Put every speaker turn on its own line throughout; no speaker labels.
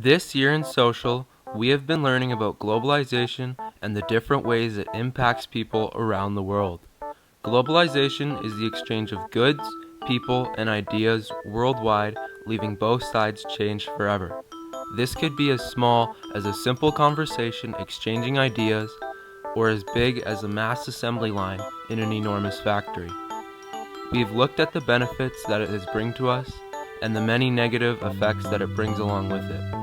This year in social, we have been learning about globalization and the different ways it impacts people around the world. Globalization is the exchange of goods, people, and ideas worldwide, leaving both sides changed forever. This could be as small as a simple conversation exchanging ideas, or as big as a mass assembly line in an enormous factory. We've looked at the benefits that it has bring to us, and the many negative effects that it brings along with it.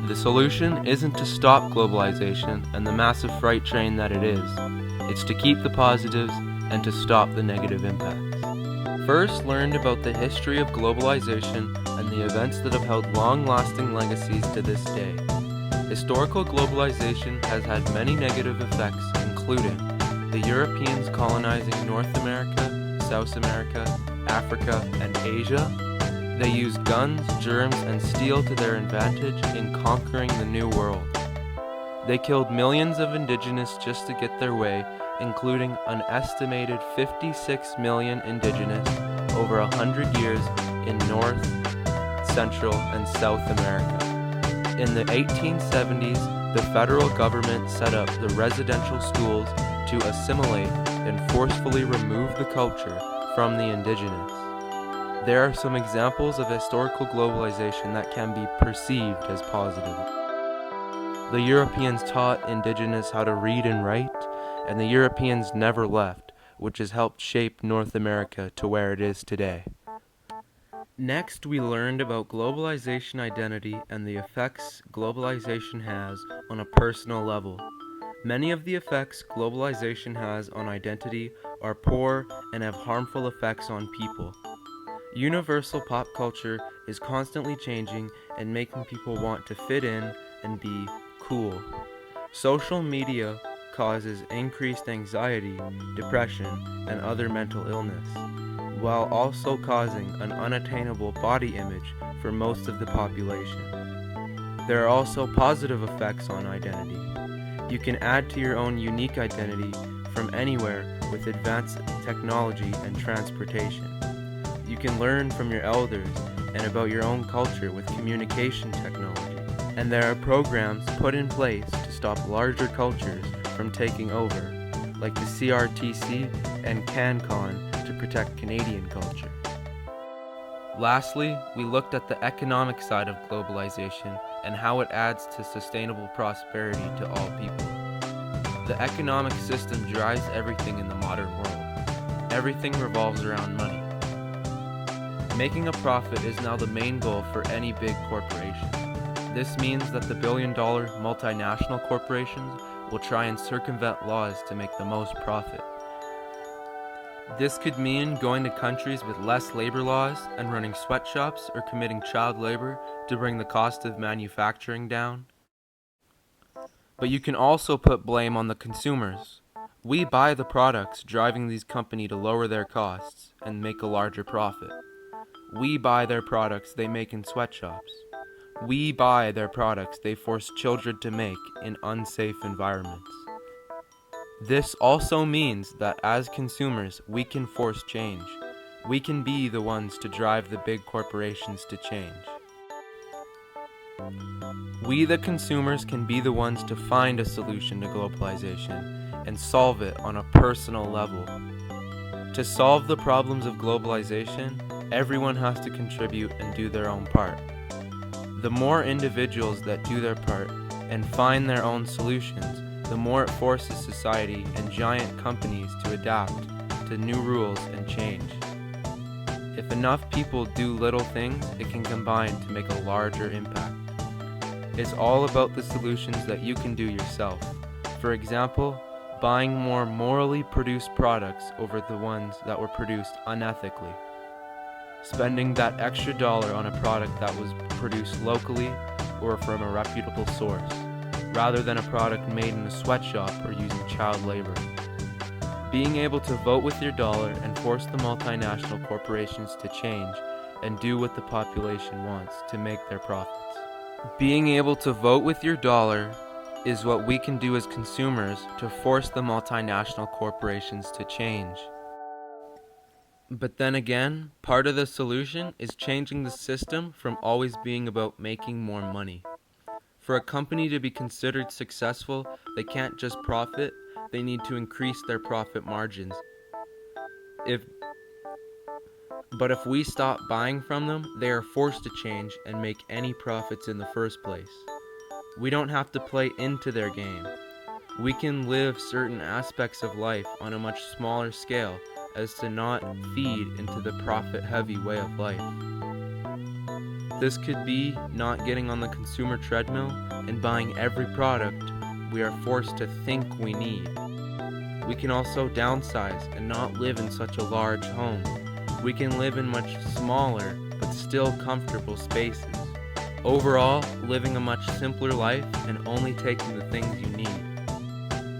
The solution isn't to stop globalization and the massive freight train that it is. It's to keep the positives and to stop the negative impacts. First, learned about the history of globalization and the events that have held long-lasting legacies to this day. Historical globalization has had many negative effects, including the Europeans colonizing North America, South America, Africa, and Asia. They used guns, germs, and steel to their advantage in conquering the New World. They killed millions of indigenous just to get their way, including an estimated 56 million indigenous over 100 years in North, Central, and South America. In the 1870s, the federal government set up the residential schools to assimilate and forcefully remove the culture from the indigenous. There are some examples of historical globalization that can be perceived as positive. The Europeans taught indigenous how to read and write, and the Europeans never left, which has helped shape North America to where it is today. Next, we learned about globalization identity and the effects globalization has on a personal level. Many of the effects globalization has on identity are poor and have harmful effects on people. Universal pop culture is constantly changing and making people want to fit in and be cool. Social media causes increased anxiety, depression, and other mental illness, while also causing an unattainable body image for most of the population. There are also positive effects on identity. You can add to your own unique identity from anywhere with advanced technology and transportation. You can learn from your elders and about your own culture with communication technology. And there are programs put in place to stop larger cultures from taking over, like the CRTC and CanCon to protect Canadian culture. Lastly, we looked at the economic side of globalization and how it adds to sustainable prosperity to all people. The economic system drives everything in the modern world. Everything revolves around money. Making a profit is now the main goal for any big corporation. This means that the billion-dollar multinational corporations will try and circumvent laws to make the most profit. This could mean going to countries with less labor laws and running sweatshops or committing child labor to bring the cost of manufacturing down. But you can also put blame on the consumers. We buy the products, driving these companies to lower their costs and make a larger profit. We buy their products they make in sweatshops. We buy their products they force children to make in unsafe environments. This also means that as consumers, we can force change. We can be the ones to drive the big corporations to change. We, the consumers, can be the ones to find a solution to globalization and solve it on a personal level. To solve the problems of globalization, everyone has to contribute and do their own part. The more individuals that do their part and find their own solutions, the more it forces society and giant companies to adapt to new rules and change. If enough people do little things, it can combine to make a larger impact. It's all about the solutions that you can do yourself. For example, buying more morally produced products over the ones that were produced unethically. Spending that extra dollar on a product that was produced locally or from a reputable source, rather than a product made in a sweatshop or using child labor. Being able to vote with your dollar and force the multinational corporations to change and do what the population wants to make their profits. Being able to vote with your dollar is what we can do as consumers to force the multinational corporations to change. But then again, part of the solution is changing the system from always being about making more money. For a company to be considered successful, they can't just profit, they need to increase their profit margins. If But if we stop buying from them, they are forced to change and make any profits in the first place. We don't have to play into their game. We can live certain aspects of life on a much smaller scale as to not feed into the profit-heavy way of life. This could be not getting on the consumer treadmill and buying every product we are forced to think we need. We can also downsize and not live in such a large home. We can live in much smaller but still comfortable spaces. Overall, living a much simpler life and only taking the things you need.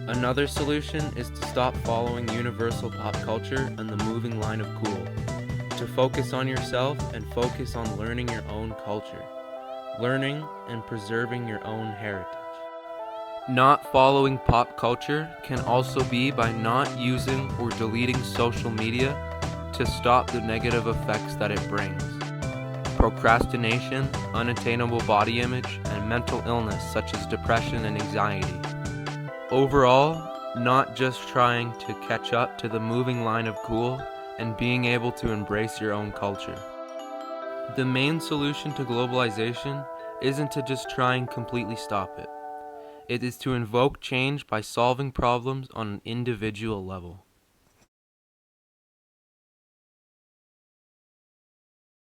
Another solution is to stop following universal pop culture and the moving line of cool. To focus on yourself and focus on learning your own culture. Learning and preserving your own heritage. Not following pop culture can also be by not using or deleting social media to stop the negative effects that it brings. Procrastination, unattainable body image, and mental illness such as depression and anxiety. Overall, not just trying to catch up to the moving line of cool and being able to embrace your own culture. The main solution to globalization isn't to just try and completely stop it. It is to invoke change by solving problems on an individual level.